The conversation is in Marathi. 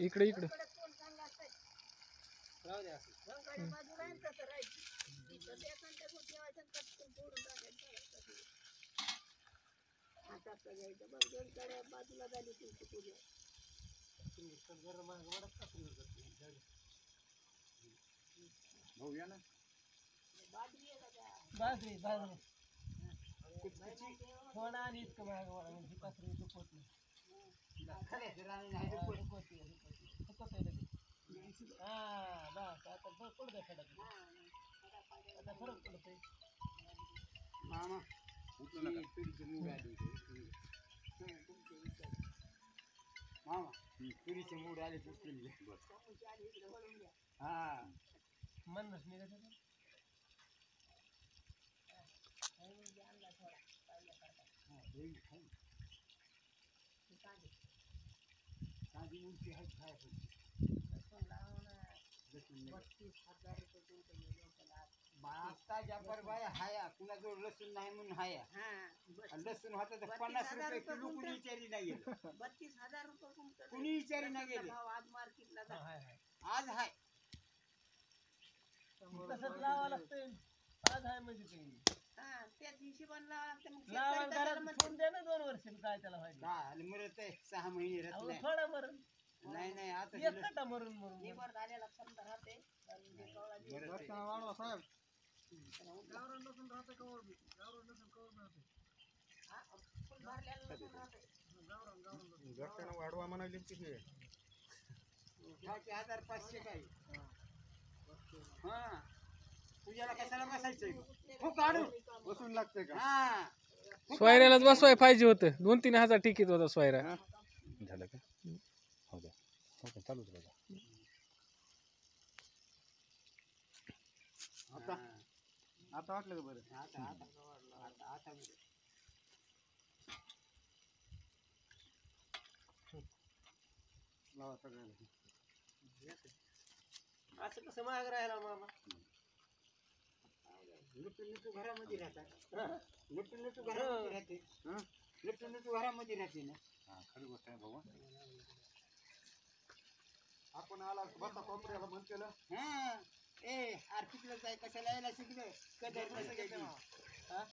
इकडे इकडे बाजूला झाली तुमची पूजा भाऊया ना बाजरी बाजरी थोडा आणि इतकं महाग म्हणजे पसरी दुखत नाही हा बस आता पडतोय फरक आता फरक पडतोय मामा तुरीची मूग आली मामा तुरीची मूग आली पुसली हा म्हणूनच निघत साधी उंची आहे काय 32,000 आता जापर बाय हाया कुणा जोड लसूण नाही म्हणून हाया लसूण होता तर 50 रुपये किलो कुणी विचारी नाही गेलं 32,000 रुपये कुणी विचारी नाही गेले आज मार्केटला आज हाय तसंच लावा लागतंय आज आहे म्हणजे काही त्याच हिशोबाने लावा लागतं मग लावा घरात ठेवून द्या ना 2 वर्ष काय त्याला व्हायचं काय मरत आहे 6 महिने राहत नाही थोडा मरण नाही नाही आता एक कटा मरून मरून निबर झालेला समजा राहते वाढवा साहेब गावरान लसूण राहते कवर बी गावरान लसूण कवर राहते भरलेलं लसूण राहते घरच्यानं वाढवा म्हणाली की हे 1500 काय हा तुझ्याला कशाला बसायचंय खूप काढून बसून लागते का हा सोयऱ्यालाच बसवाय पाहिजे होतं 2-3 हजार तिकीट होता सोयरा झालं का हो का चालूच बघा आता आता वाटलं का बरं आता आता आता आता लावा सगळ्यांना असं कसं माग राहिला मामा लुटू घरामध्ये राहतात लुटू घरामध्ये राहते लुटू घरामध्ये राहते ना हा खरी गोष्ट आहे भाऊ आपण आला बसा कोपऱ्याला म्हणतेला हा ए आर्थिकला जाय कशाला यायला शिकलं कदर कसं घेतलं